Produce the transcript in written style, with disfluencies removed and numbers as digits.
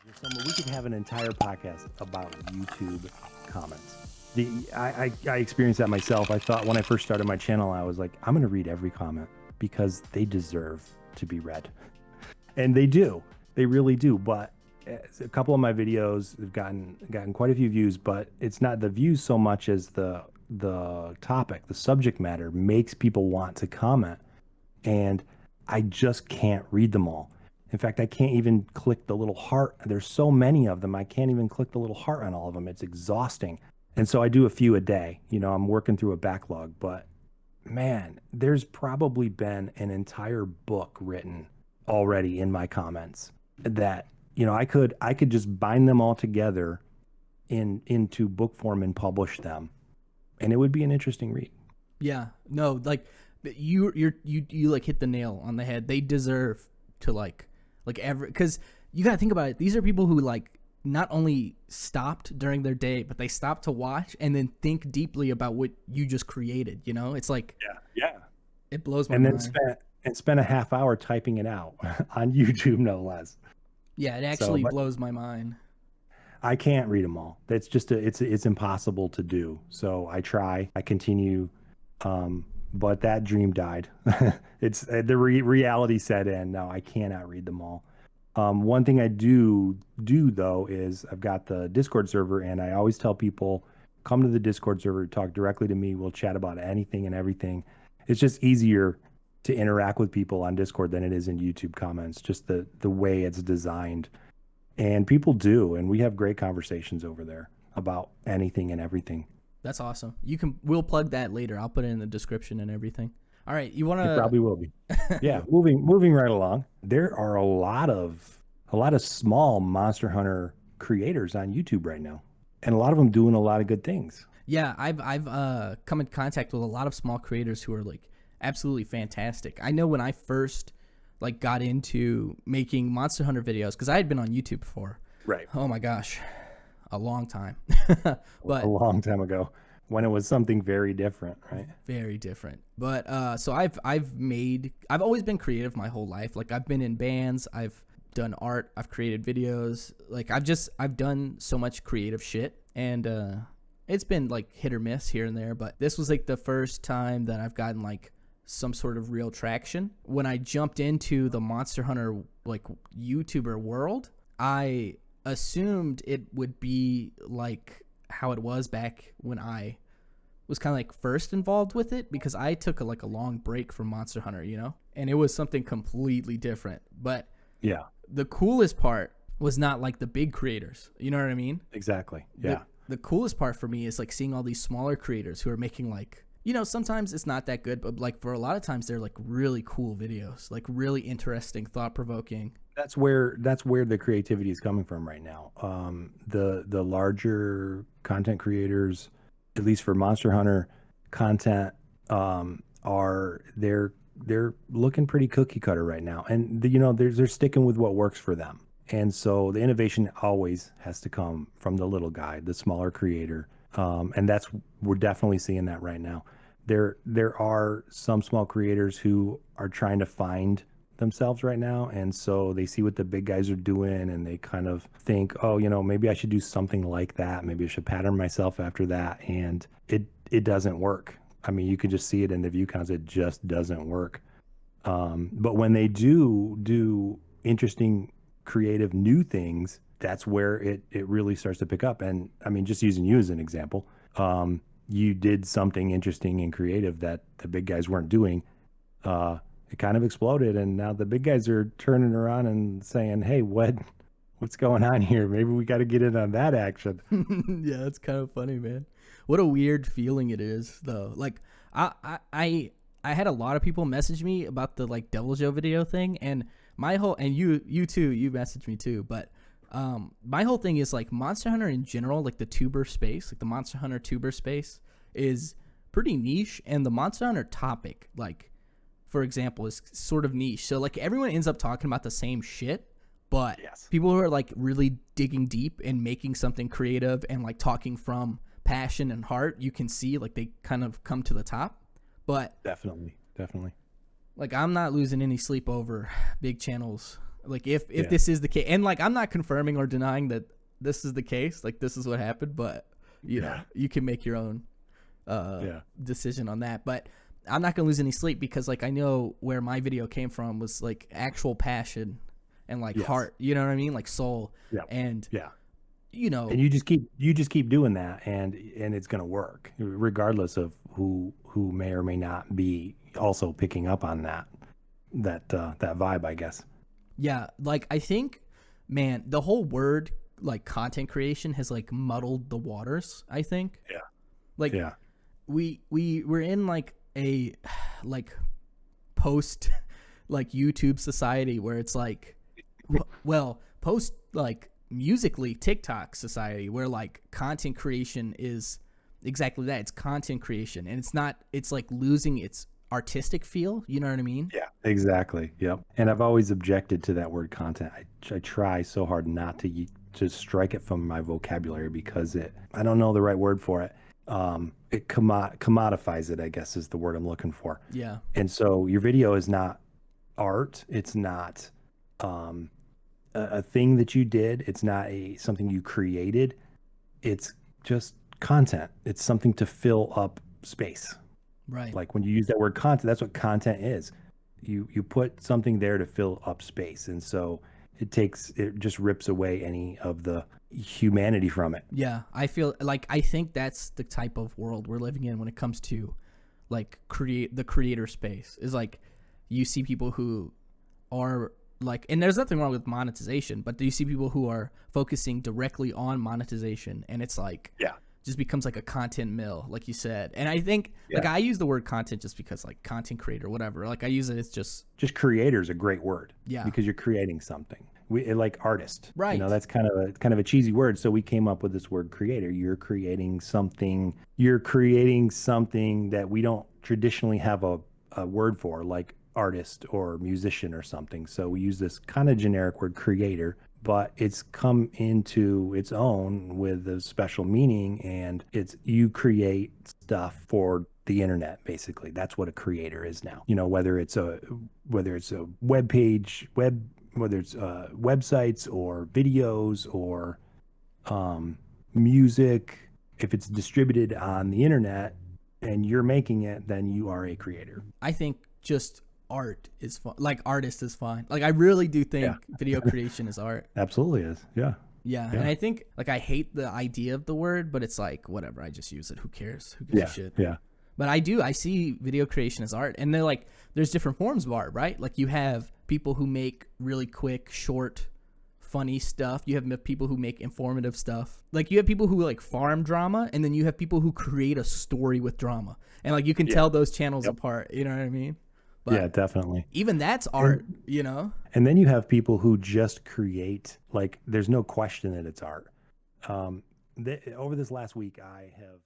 We could have an entire podcast about YouTube comments. I experienced that myself. I thought when I first started my channel, I was like, I'm going to read every comment because they deserve to be read. And they do. They really do. But a couple of my videos have gotten quite a few views, but it's not the views so much as the topic, the subject matter makes people want to comment. And I just can't read them all. In fact, I can't even click the little heart. There's so many of them. I can't even click the little heart on all of them. It's exhausting. And so I do a few a day. You know, I'm working through a backlog, but man, there's probably been an entire book written already in my comments that, you know, I could just bind them all together into book form and publish them. And it would be an interesting read. Yeah. No, like you like hit the nail on the head. They deserve to like every, because you gotta think about it. These are people who like not only stopped during their day, but they stopped to watch and then think deeply about what you just created. You know, it's like yeah, it blows my mind. And spent a half hour typing it out on YouTube, no less. Yeah, it actually blows my mind. I can't read them all. That's just it's impossible to do. So I try, I continue, but that dream died. It's the reality set in. No, I cannot read them all. One thing I do though is I've got the Discord server, and I always tell people, come to the Discord server, talk directly to me. We'll chat about anything and everything. It's just easier to interact with people on Discord than it is in YouTube comments. Just the way it's designed, and people do, and we have great conversations over there about anything and everything. That's awesome. We'll plug that later. I'll put it in the description and everything. All right, you want to? It probably will be. Yeah, moving right along. There are a lot of small Monster Hunter creators on YouTube right now, and a lot of them doing a lot of good things. Yeah, I've come in contact with a lot of small creators who are like absolutely fantastic. I know when I first like got into making Monster Hunter videos, because I had been on YouTube before. Right. Oh my gosh, a long time. But a long time ago, when it was something very different, right? Very different. But so I've always been creative my whole life. Like I've been in bands, I've done art, I've created videos. Like I've done so much creative shit, and it's been like hit or miss here and there. But this was like the first time that I've gotten like some sort of real traction. When I jumped into the Monster Hunter like YouTuber world, I assumed it would be like how it was back when I was kind of like first involved with it, because I took a long break from Monster Hunter, you know, and it was something completely different. But yeah, the coolest part was not like the big creators, you know what I mean? Exactly. Yeah. The coolest part for me is like seeing all these smaller creators who are making like, you know, sometimes it's not that good, but like for a lot of times they're like really cool videos, like really interesting, thought-provoking. That's where the creativity is coming from right now. The larger content creators, at least for Monster Hunter content, they're looking pretty cookie cutter right now, and they're sticking with what works for them. And so the innovation always has to come from the little guy, the smaller creator. And we're definitely seeing that right now. There are some small creators who are trying to find themselves right now, and so they see what the big guys are doing, and they kind of think, oh, maybe I should do something like that. Maybe I should pattern myself after that, and it doesn't work. I mean, you can just see it in the view counts. It just doesn't work. But when they do interesting, creative, new things, that's where it really starts to pick up. And I mean, just using you as an example, you did something interesting and creative that the big guys weren't doing. It kind of exploded, and now the big guys are turning around and saying, hey, what's going on here? Maybe we got to get in on that action. Yeah, that's kind of funny, man. What a weird feeling it is, though. Like I had a lot of people message me about the like Devil Joe video thing, and my whole, and you too, you messaged me too, but my whole thing is like Monster Hunter in general, like the tuber space, like the Monster Hunter tuber space is pretty niche, and the Monster Hunter topic, like for example, is sort of niche. So like everyone ends up talking about the same shit, but yes, people who are like really digging deep and making something creative and like talking from passion and heart, you can see like they kind of come to the top. But definitely, like I'm not losing any sleep over big channels Like if Yeah. this is the case, and like I'm not confirming or denying that this is the case, like this is what happened, but you know, Yeah. you can make your own Yeah. decision on that. But I'm not gonna lose any sleep because like I know where my video came from was like actual passion and like Yes. heart, you know what I mean, like soul, Yeah. and Yeah. you And know, you just keep doing that, and it's going to work regardless of who may or may not be also picking up on that vibe, I guess. yeah, like I think, man, the whole word like content creation has like muddled the waters. I think Yeah. like Yeah. we're in like a like post like YouTube society where it's like well, post like musically TikTok society where like content creation is exactly that. It's content creation and it's like losing its artistic feel, you know what I mean? Yeah, exactly. Yep. And I've always objected to that word content. I try so hard not to strike it from my vocabulary because I don't know the right word for it. It commodifies it, I guess is the word I'm looking for. Yeah. And so your video is not art. It's not um, a thing that you did. It's not something you created. It's just content. It's something to fill up space. Right. Like when you use that word content, that's what content is. You put something there to fill up space, and so it just rips away any of the humanity from it. Yeah, I feel like I think that's the type of world we're living in when it comes to like create the creator space. Is like you see people who are like, and there's nothing wrong with monetization, but you see people who are focusing directly on monetization, and it's like Yeah. just becomes like a content mill, like you said. And I think like Yeah. I use the word content just because like content creator, whatever. Like I use it. It's Just creator is a great word. Yeah. Because you're creating something. Like artist. Right. That's kind of a cheesy word. So we came up with this word creator. You're creating something. You're creating something that we don't traditionally have a word for, like artist or musician or something. So we use this kind of generic word creator, but it's come into its own with a special meaning, and it's you create stuff for the internet. Basically, that's what a creator is now. Whether it's a web page, whether it's websites or videos or music, if it's distributed on the internet and you're making it, then you are a creator. I think just art is fun. Like artist is fine. Like I really do think Yeah. video creation is art. Absolutely is. Yeah. Yeah. Yeah. And I think like I hate the idea of the word, but it's like whatever. I just use it. Who cares? Who gives Yeah. a shit? Yeah. But I see video creation as art, and they're like there's different forms of art, right? Like you have people who make really quick, short, funny stuff. You have people who make informative stuff. Like you have people who like farm drama, and then you have people who create a story with drama. And like you can tell those channels Yep. apart. You know what I mean? But Yeah, definitely. even that's art, you know? And then you have people who just create, like, there's no question that it's art. Over this last week, I have